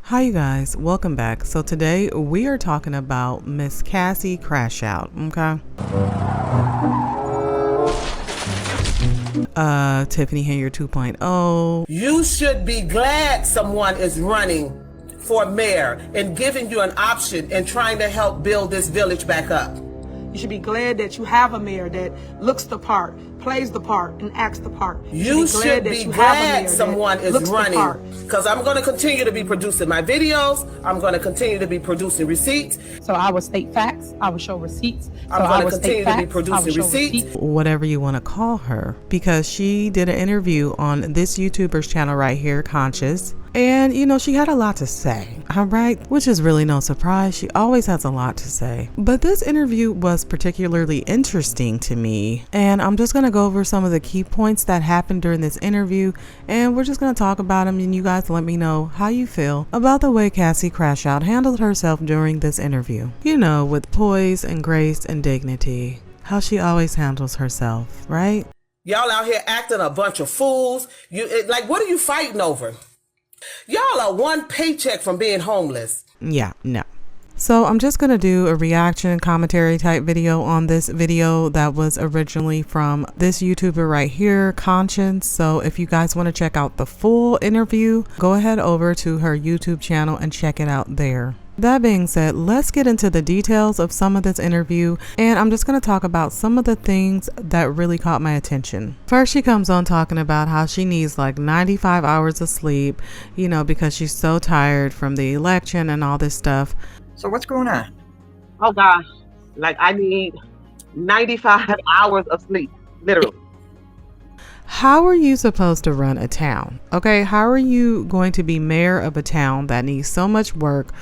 Hi you guys, welcome back. So today we are talking about Miss Cassie Crash Out, okay? Tiffany Henyard 2.0. You should be glad someone is running for mayor and giving you an option and trying to help build this village back up. You should be glad that you have a mayor that looks the part, plays the part, and acts the part. You should be glad someone is running, because I'm going to continue to be producing my videos. I'm going to continue to be producing receipts. So I will state facts. I will show receipts. I'm going to continue to be producing receipts. Whatever you want to call her, because she did an interview on this YouTuber's channel right here, Conscious. And, you know, she had a lot to say, all right? Which is really no surprise. She always has a lot to say. But this interview was particularly interesting to me. And I'm just going to go over some of the key points that happened during this interview. And we're just going to talk about them. And you guys let me know how you feel about the way Cassie Crash Out handled herself during this interview. You know, with poise and grace and dignity. How she always handles herself, right? Y'all out here acting a bunch of fools. Like, what are you fighting over? Y'all are one paycheck from being homeless. Yeah, no. So I'm just going to do a reaction commentary type video on this video that was originally from this YouTuber right here, Conscience. So if you guys want to check out the full interview, go ahead over to her YouTube channel and check it out there. That being said, let's get into the details of some of this interview, and I'm just going to talk about some of the things that really caught my attention. First, she comes on talking about how she needs like 95 hours of sleep, you know, because she's so tired from the election and all this stuff. So what's going on? Oh gosh, like I need 95 hours of sleep, literally. How are you supposed to run a town? Okay, how are you going to be mayor of a town that needs so much work,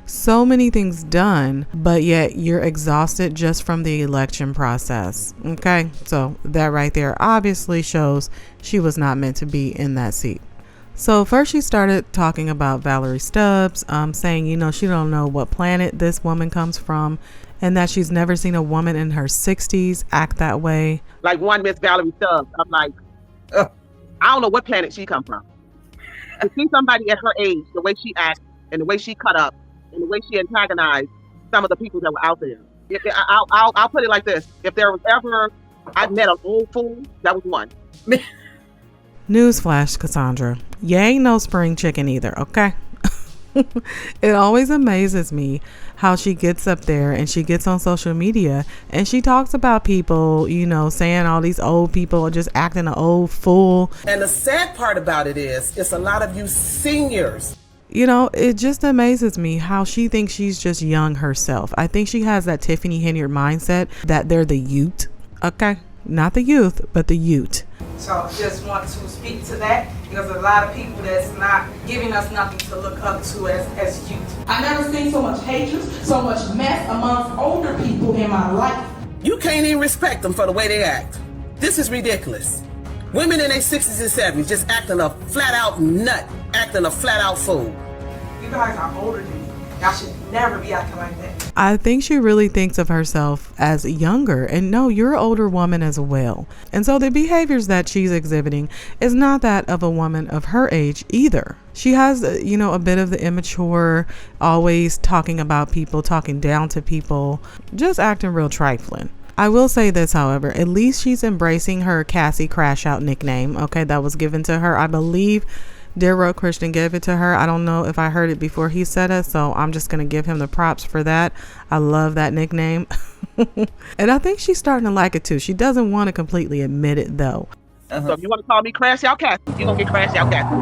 so many things done, but yet you're exhausted just from the election process? Okay, so that right there obviously shows she was not meant to be in that seat. So first she started talking about Valerie Stubbs, saying, you know, she don't know what planet this woman comes from and that she's never seen a woman in her 60s act that way. Like one Miss Valerie Stubbs, I'm like, I don't know what planet she come from. To see somebody at her age, the way she acts and the way she cut up and the way she antagonized some of the people that were out there. I'll put it like this. If there was ever, I met an old fool, that was one. Newsflash, Cassaundra, you ain't no spring chicken either, okay? It always amazes me how she gets up there and she gets on social media and she talks about people, you know, saying all these old people are just acting an old fool. And the sad part about it is, it's a lot of you seniors. You know, it just amazes me how she thinks she's just young herself. I think she has that Tiffany Henyard mindset that they're the youth, okay? Not the youth, but the youth. So I just want to speak to that because a lot of people that's not giving us nothing to look up to as youth. I never seen so much hatred, so much mess amongst older people in my life. You can't even respect them for the way they act. This is ridiculous. Women in their 60s and 70s just acting a flat out nut, acting a flat out fool. You guys are older than me. Y'all should never be acting like that. I think she really thinks of herself as younger, and no, you're an older woman as well. And so the behaviors that she's exhibiting is not that of a woman of her age either. She has, you know, a bit of the immature, always talking about people, talking down to people, just acting real trifling. I will say this, however, at least she's embracing her Cassie Crash Out nickname, okay, that was given to her. I believe Daryl Christian gave it to her. I don't know if I heard it before he said it, so I'm just going to give him the props for that. I love that nickname. And I think she's starting to like it too. She doesn't want to completely admit it though. So if you want to call me Crash Out Cassie, you're going to get Crash Out Cassie.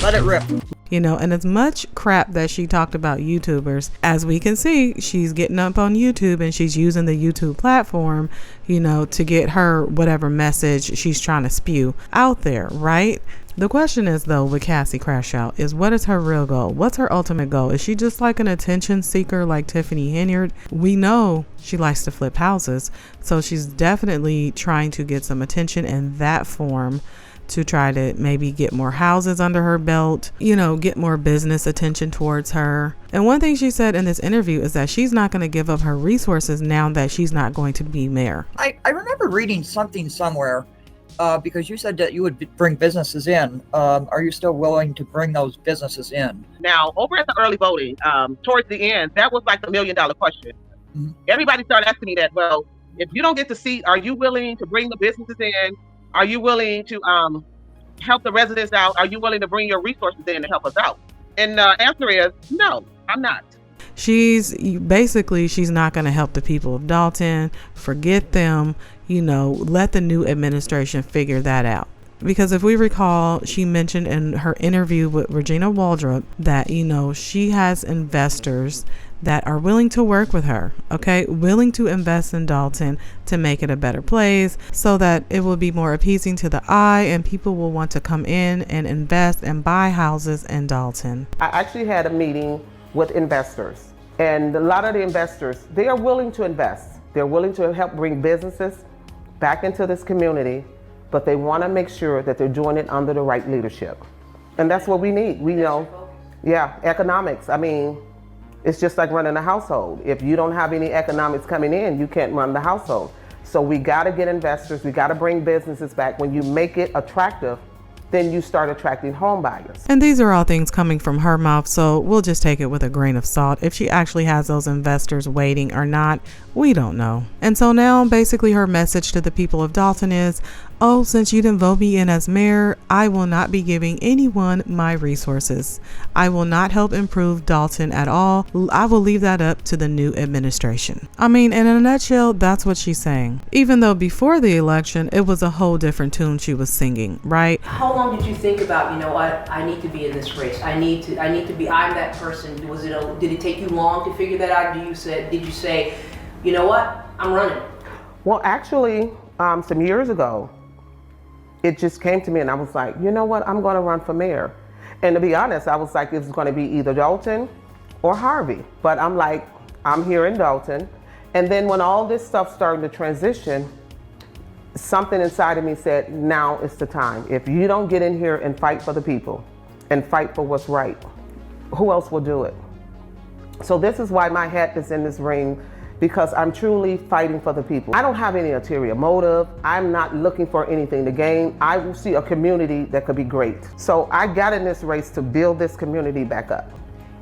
Let it rip. You know, and as much crap that she talked about YouTubers, as we can see, she's getting up on YouTube and she's using the YouTube platform, you know, to get her whatever message she's trying to spew out there, right? The question is, though, with Cassie Crash Out is, what is her real goal? What's her ultimate goal? Is she just like an attention seeker like Tiffany Henyard? We know she likes to flip houses, so she's definitely trying to get some attention in that form, to try to maybe get more houses under her belt, you know, get more business attention towards her. And one thing she said in this interview is that she's not going to give up her resources now that she's not going to be mayor. I remember reading something somewhere because you said that you would bring businesses in. Are you still willing to bring those businesses in? Now, over at the early voting, towards the end, that was like the $1 million question. Mm-hmm. Everybody started asking me that, well, if you don't get the seat, are you willing to bring the businesses in? Are you willing to help the residents out? Are you willing to bring your resources in to help us out? And the answer is no, I'm not. She's not going to help the people of Dalton. Forget them. Let the new administration figure that out. Because if we recall, she mentioned in her interview with Regina Waldrop that, she has investors that are willing to work with her, okay? Willing to invest in Dalton to make it a better place so that it will be more appeasing to the eye and people will want to come in and invest and buy houses in Dalton. I actually had a meeting with investors, and a lot of the investors, they are willing to invest. They're willing to help bring businesses back into this community, but they want to make sure that they're doing it under the right leadership. And that's what we need. We know, economics. I mean, it's just like running a household. If you don't have any economics coming in, you can't run the household. So we got to get investors. We got to bring businesses back. When you make it attractive, then you start attracting home buyers. And these are all things coming from her mouth, so we'll just take it with a grain of salt. If she actually has those investors waiting or not, we don't know. And so now basically her message to the people of Dalton is, since you didn't vote me in as mayor, I will not be giving anyone my resources. I will not help improve Dalton at all. I will leave that up to the new administration. I mean, in a nutshell, that's what she's saying. Even though before the election, it was a whole different tune she was singing, right? How long did you think about, what, I need to be in this race. I need to be, I'm that person. Did it take you long to figure that out? Did you say, you know what, I'm running? Well, actually, some years ago, it just came to me and I was like, you know what, I'm going to run for mayor. And to be honest, I was like, it was going to be either Dalton or Harvey. But I'm like, I'm here in Dalton. And then when all this stuff started to transition, something inside of me said, now is the time. If you don't get in here and fight for the people and fight for what's right, who else will do it? So this is why my hat is in this ring, because I'm truly fighting for the people. I don't have any ulterior motive. I'm not looking for anything to gain. I will see a community that could be great. So I got in this race to build this community back up.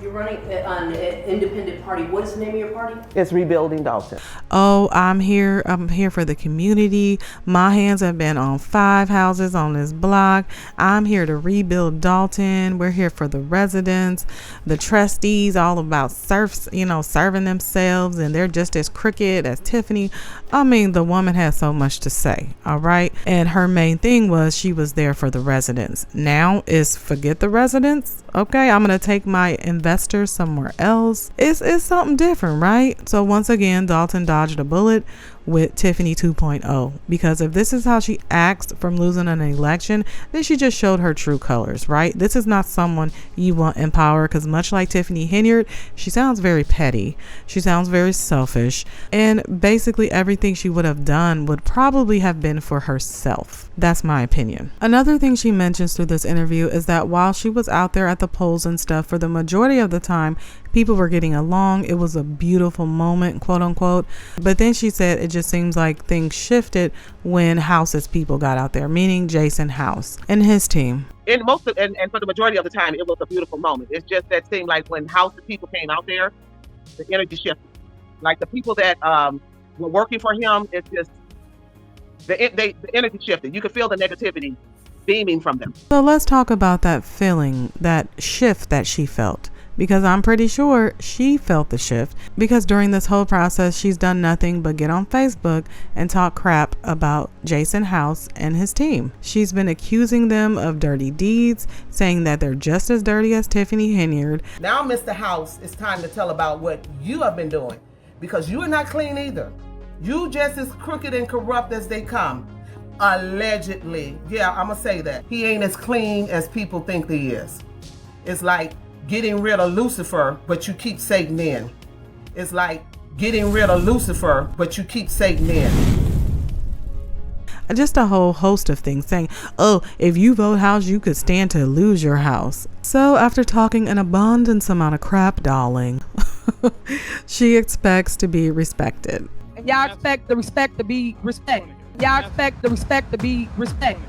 You're running on an independent party. What is the name of your party? It's Rebuilding Dalton. I'm here for the community. My hands have been on 5 houses on this block. I'm here to rebuild Dalton. We're here for the residents, the trustees, all about serving themselves, and they're just as crooked as Tiffany. I mean, the woman has so much to say, all right? And her main thing was she was there for the residents. Now is forget the residents. Okay, I'm going to take my investors somewhere else. It's something different, right? So once again, Dalton dodged a bullet with Tiffany 2.0, because if this is how she acts from losing an election, then she just showed her true colors, right? This is not someone you want in power, because much like Tiffany Henyard, she sounds very petty. She sounds very selfish, and basically everything she would have done would probably have been for herself. That's my opinion. Another thing she mentions through this interview is that while she was out there at the polls and stuff, for the majority of the time, people were getting along. It was a beautiful moment, quote unquote. But then she said it just seems like things shifted when House's people got out there, meaning Jason House and his team. And for the majority of the time, it was a beautiful moment. It's just that seemed like when House's people came out there, the energy shifted. Like the people that were working for him, it's just the energy shifted. You could feel the negativity beaming from them. So let's talk about that feeling, that shift that she felt. Because I'm pretty sure she felt the shift, because during this whole process, she's done nothing but get on Facebook and talk crap about Jason House and his team. She's been accusing them of dirty deeds, saying that they're just as dirty as Tiffany Henyard. Now, Mr. House, it's time to tell about what you have been doing, because you are not clean either. You just as crooked and corrupt as they come. Allegedly. Yeah, I'm going to say that. He ain't as clean as people think he is. It's like getting rid of Lucifer, but you keep Satan in. It's like getting rid of Lucifer, but you keep Satan in. Just a whole host of things saying, if you vote House, you could stand to lose your house. So after talking an abundance amount of crap, darling, she expects to be respected. And y'all expect the respect to be respect. Y'all expect the respect to be respect.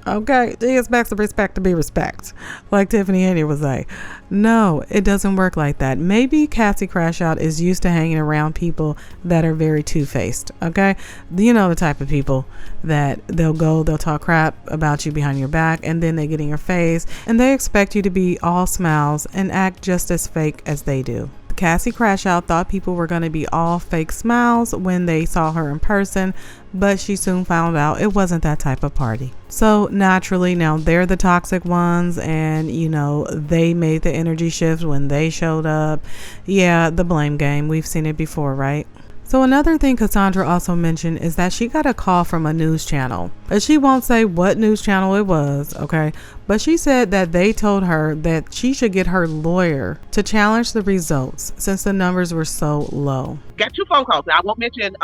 Okay, she expects the respect to be respect, like Tiffany Henyard would say. No, it doesn't work like that. Maybe Cassie Crash Out is used to hanging around people that are very two-faced, okay? You know the type of people that they'll talk crap about you behind your back, and then they get in your face, and they expect you to be all smiles and act just as fake as they do. Cassie Crash Out thought people were going to be all fake smiles when they saw her in person, but she soon found out it wasn't that type of party. So naturally, now they're the toxic ones, and you know, they made the energy shift when they showed up. Yeah, the blame game. We've seen it before, right? So another thing Cassaundra also mentioned is that she got a call from a news channel. She won't say what news channel it was, okay? But she said that they told her that she should get her lawyer to challenge the results since the numbers were so low. Got 2 phone calls. I won't mention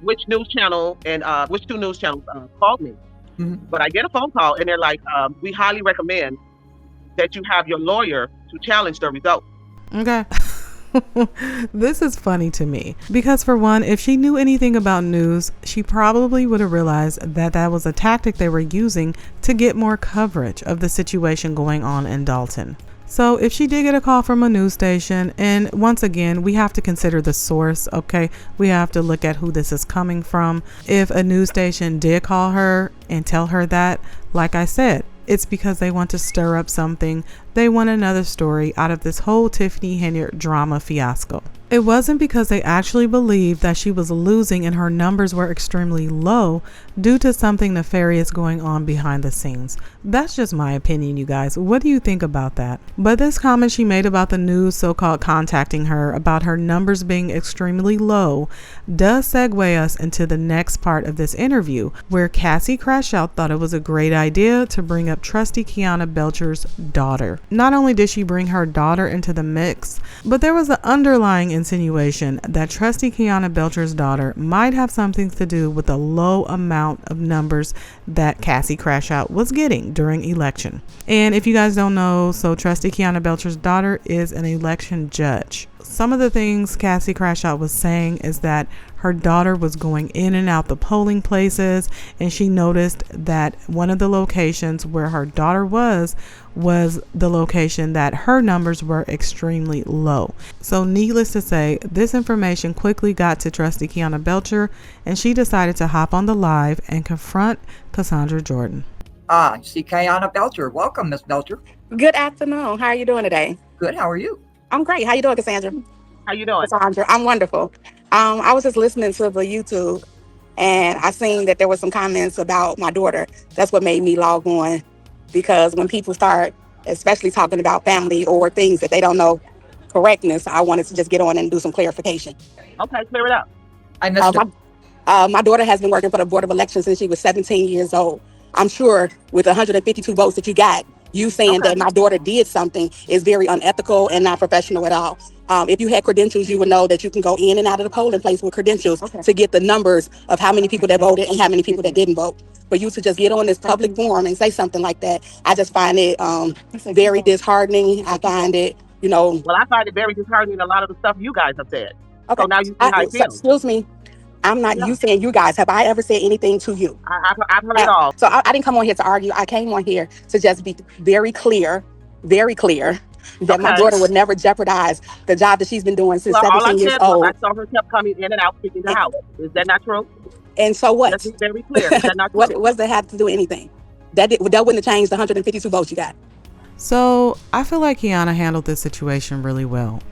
which news channel and which 2 news channels called me. Mm-hmm. But I get a phone call and they're like, we highly recommend that you have your lawyer to challenge the results. Okay. This is funny to me because, for one, if she knew anything about news, she probably would have realized that that was a tactic they were using to get more coverage of the situation going on in Dalton. So if she did get a call from a news station, and once again, we have to consider the source, okay? We have to look at who this is coming from. If a news station did call her and tell her that, like I said, it's because they want to stir up something. They want another story out of this whole Tiffany Henyard drama fiasco. It wasn't because they actually believed that she was losing and her numbers were extremely low due to something nefarious going on behind the scenes. That's just my opinion, you guys. What do you think about that? But this comment she made about the news so-called contacting her about her numbers being extremely low does segue us into the next part of this interview, where Cassie Crash Out thought it was a great idea to bring up trusty Kiana Belcher's daughter. Not only did she bring her daughter into the mix, but there was an underlying insinuation that trusty Kiana Belcher's daughter might have something to do with the low amount of numbers that Cassie Crash Out was getting during election. And if you guys don't know, so trusty Kiana Belcher's daughter is an election judge. Some of the things Cassie Crash Out was saying is that her daughter was going in and out the polling places, and she noticed that one of the locations where her daughter was the location that her numbers were extremely low. So needless to say, this information quickly got to trusty Kiana Belcher, and she decided to hop on the live and confront Cassaundra Jordan. I see Kiana Belcher. Welcome, Miss Belcher. Good afternoon. How are you doing today? Good. How are you? I'm great. How you doing, Cassandra? How you doing? Cassandra, I'm wonderful. I was just listening to the YouTube, and I seen that there was some comments about my daughter. That's what made me log on, because when people start, especially talking about family or things that they don't know correctness, I wanted to just get on and do some clarification. Okay, clear it up. I missed it. My daughter has been working for the Board of Elections since she was 17 years old. I'm sure with 152 votes that you got, you saying that my daughter did something is very unethical and not professional at all. If you had credentials, you would know that you can go in and out of the polling place with credentials to get the numbers of how many people that voted and how many people that didn't vote. For you to just get on this public forum and say something like that, I just find it very disheartening. I find it, Well, I find it very disheartening, a lot of the stuff you guys have said. Okay. So now you see how I feel. Excuse me. I'm not you saying you guys. Have I ever said anything to you? I've heard it all. So I didn't come on here to argue. I came on here to just be very clear that my daughter would never jeopardize the job that she's been doing since 17 years old. I saw her kept coming in and out, speaking the house. Is that not true? And so what? That's very clear. Is that not true? What does that have to do with anything? That wouldn't have changed the 152 votes you got. So I feel like Kiana handled this situation really well.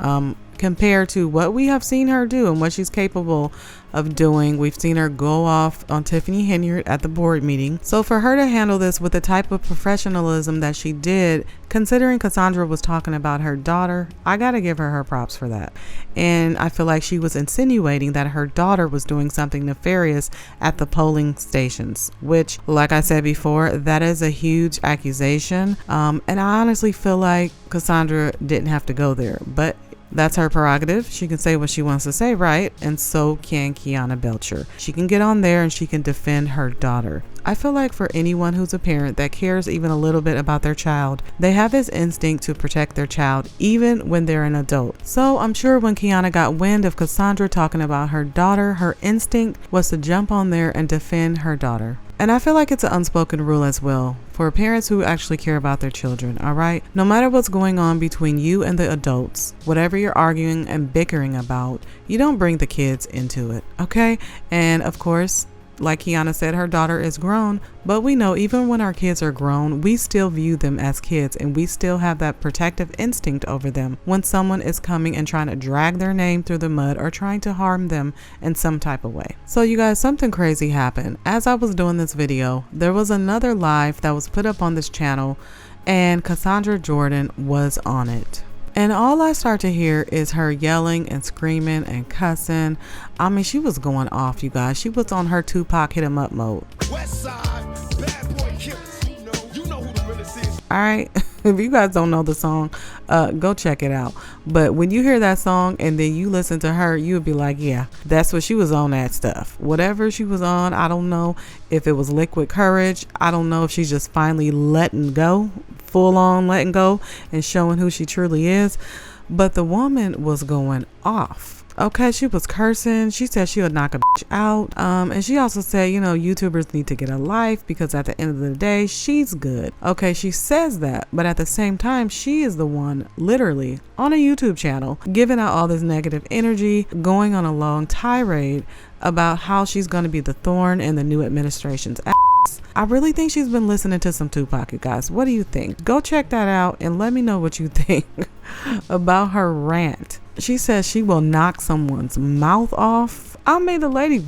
Compared to what we have seen her do and what she's capable of doing. We've seen her go off on Tiffany Henyard at the board meeting. So for her to handle this with the type of professionalism that she did, considering Cassaundra was talking about her daughter, I gotta give her props for that. And I feel like she was insinuating that her daughter was doing something nefarious at the polling stations, which, like I said before, that is a huge accusation. And I honestly feel like Cassaundra didn't have to go there, but That's her prerogative. She can say what she wants to say, right? And so can Kiana Belcher. She can get on there and she can defend her daughter. I feel like for anyone who's a parent that cares even a little bit about their child, they have this instinct to protect their child even when they're an adult. So I'm sure when Kiana got wind of Cassaundra talking about her daughter, her instinct was to jump on there and defend her daughter. And I feel like it's an unspoken rule as well for parents who actually care about their children, all right? No matter what's going on between you and the adults, whatever you're arguing and bickering about, you don't bring the kids into it, okay? And of course, like Kiana said, her daughter is grown, but we know even when our kids are grown, we still view them as kids and we still have that protective instinct over them when someone is coming and trying to drag their name through the mud or trying to harm them in some type of way. So you guys, something crazy happened. As I was doing this video, there was another live that was put up on this channel and Cassaundra Jordan was on it. And all I start to hear is her yelling and screaming and cussing. I mean, she was going off, you guys. She was on her Tupac hit 'em up mode. West side, bad boy killers. You know who the realest is. All right. If you guys don't know the song, go check it out. But when you hear that song and then you listen to her, you would be like, yeah, that's what she was on, that stuff. Whatever she was on, I don't know if it was liquid courage. I don't know if she's just finally letting go, full on letting go and showing who she truly is. But the woman was going off. Okay, she was cursing. She said she would knock a bitch out. And she also said, you know, YouTubers need to get a life because at the end of the day, she's good. Okay, she says that, but at the same time, she is the one literally on a YouTube channel giving out all this negative energy, going on a long tirade about how she's going to be the thorn in the new administration's ass. I really think she's been listening to some Tupac, you guys. What do you think? Go check that out and let me know what you think about her rant. She says she will knock someone's mouth off. I mean, the lady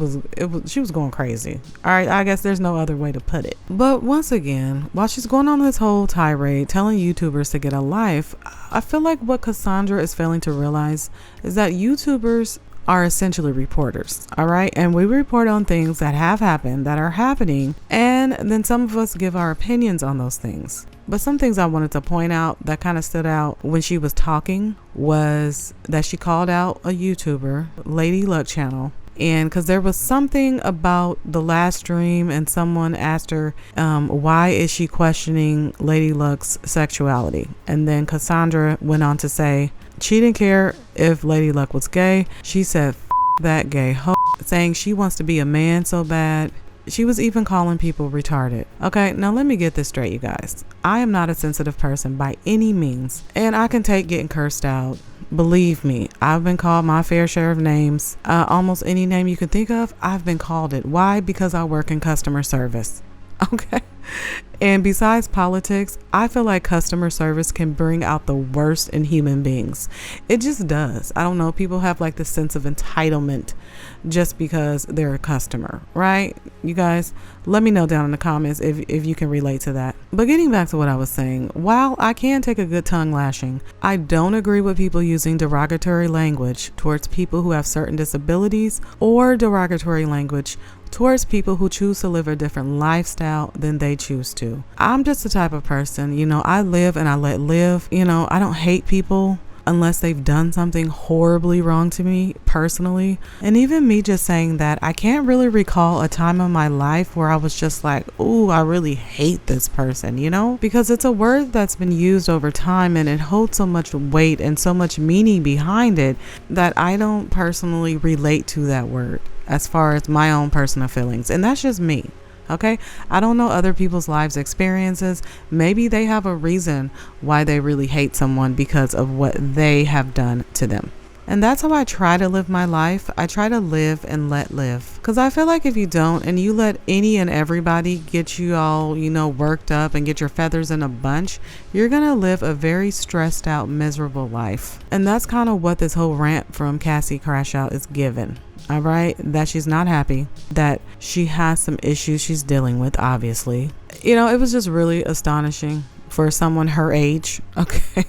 she was going crazy. All right, I guess there's no other way to put it. But once again, while she's going on this whole tirade telling YouTubers to get a life, I feel like what Cassaundra is failing to realize is that YouTubers are essentially reporters, all right? And we report on things that have happened, that are happening, and then some of us give our opinions on those things. But some things I wanted to point out that kind of stood out when she was talking was that she called out a YouTuber, Lady Luck Channel. And because there was something about the last stream and someone asked her, why is she questioning Lady Luck's sexuality? And then Cassaundra went on to say she didn't care if Lady Luck was gay. She said, F that gay hoe, saying she wants to be a man so bad. She was even calling people retarded. Okay, now let me get this straight, you guys. I am not a sensitive person by any means, and I can take getting cursed out. Believe me, I've been called my fair share of names. Almost any name you can think of, I've been called it. Why? Because I work in customer service. Okay. And besides politics, I feel like customer service can bring out the worst in human beings. It just does. I don't know. People have like this sense of entitlement just because they're a customer, right? You guys, let me know down in the comments if you can relate to that. But getting back to what I was saying, while I can take a good tongue lashing, I don't agree with people using derogatory language towards people who have certain disabilities or derogatory language towards people who choose to live a different lifestyle than they choose to. I'm just the type of person, you know, I live and I let live. You know, I don't hate people unless they've done something horribly wrong to me personally. And even me just saying that, I can't really recall a time in my life where I was just like, ooh, I really hate this person, you know, because it's a word that's been used over time and it holds so much weight and so much meaning behind it that I don't personally relate to that word as far as my own personal feelings. And that's just me. Okay, I don't know other people's lives experiences. Maybe they have a reason why they really hate someone because of what they have done to them. And that's how I try to live my life. I try to live and let live. Because I feel like if you don't and you let any and everybody get you all, you know, worked up and get your feathers in a bunch, you're going to live a very stressed out, miserable life. And that's kind of what this whole rant from Cassie Crash Out is given. All right, that she's not happy, that she has some issues she's dealing with, obviously. You know, it was just really astonishing for someone her age. Okay,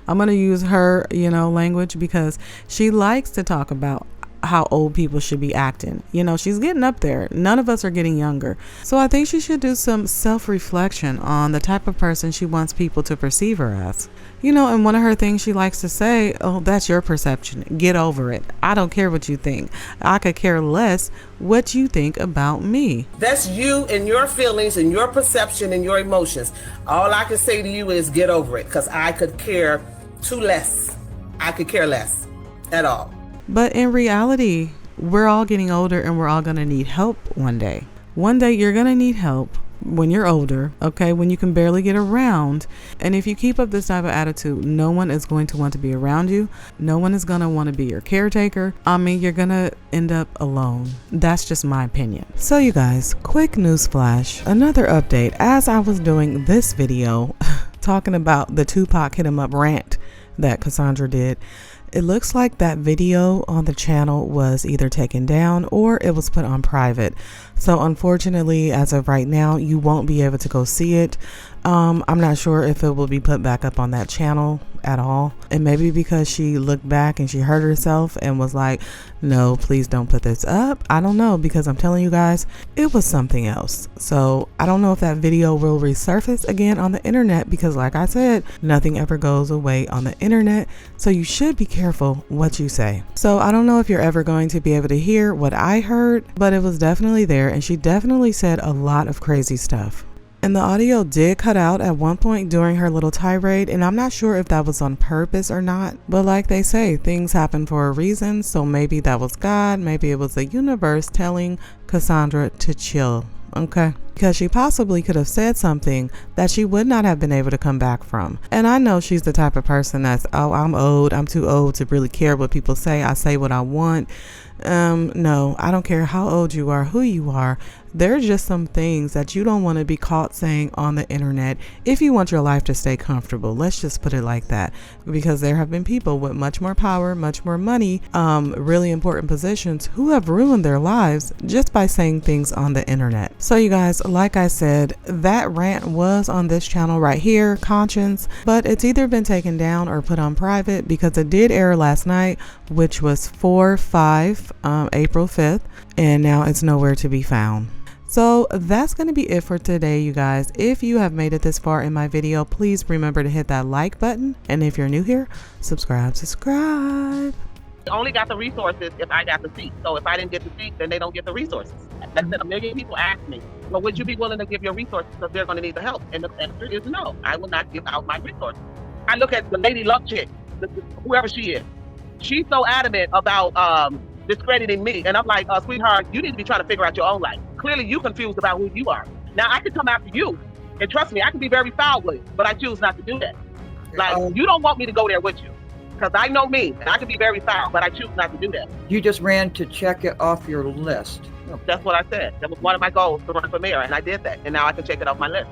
I'm going to use her, you know, language because she likes to talk about how old people should be acting. You know, she's getting up there. None of us are getting younger. So I think she should do some self-reflection on the type of person she wants people to perceive her as. You know, and one of her things she likes to say, oh, that's your perception. Get over it. I don't care what you think. I could care less what you think about me. That's you and your feelings and your perception and your emotions. All I can say to you is get over it, because I could care less. I could care less at all. But in reality, we're all getting older and we're all going to need help one day. One day you're going to need help when you're older, okay, when you can barely get around. And if you keep up this type of attitude, no one is going to want to be around you. No one is going to want to be your caretaker. I mean, you're going to end up alone. That's just my opinion. So you guys, quick news flash, another update. As I was doing this video talking about the Tupac hit him up rant that Cassaundra did, it looks like that video on the channel was either taken down or it was put on private. So unfortunately, as of right now, you won't be able to go see it. I'm not sure if it will be put back up on that channel at all. And maybe because she looked back and she hurt herself and was like, no, please don't put this up. I don't know, because I'm telling you guys, it was something else. So I don't know if that video will resurface again on the internet, because like I said, nothing ever goes away on the internet. So you should be careful what you say. So I don't know if you're ever going to be able to hear what I heard, but it was definitely there. And she definitely said a lot of crazy stuff. And the audio did cut out at one point during her little tirade, and I'm not sure if that was on purpose or not. But like they say, things happen for a reason, so maybe that was God, maybe it was the universe telling Cassaundra to chill, okay? Because she possibly could have said something that she would not have been able to come back from. And I know she's the type of person that's, oh, I'm old, I'm too old to really care what people say, I say what I want. No, I don't care how old you are, who you are. There are just some things that you don't want to be caught saying on the internet if you want your life to stay comfortable. Let's just put it like that, because there have been people with much more power, much more money, really important positions who have ruined their lives just by saying things on the internet. So you guys, like I said, that rant was on this channel right here, Conscience, but it's either been taken down or put on private, because it did air last night, which was 4/5, April 5th, and now it's nowhere to be found. So that's going to be it for today, you guys. If you have made it this far in my video, please remember to hit that like button. And if you're new here, subscribe. I only got the resources if I got the seat. So if I didn't get the seat, then they don't get the resources. That's it. A million people ask me, well, would you be willing to give your resources because they're going to need the help? And the answer is no. I will not give out my resources. I look at the Lady Luck chick, whoever she is. She's so adamant about discrediting me. And I'm like, sweetheart, you need to be trying to figure out your own life. Clearly, you confused about who you are. Now, I can come after you. And trust me, I can be very foul with it, but I choose not to do that. Like, you don't want me to go there with you. Because I know me, and I can be very foul, but I choose not to do that. You just ran to check it off your list. That's what I said. That was one of my goals, to run for mayor, and I did that. And now I can check it off my list.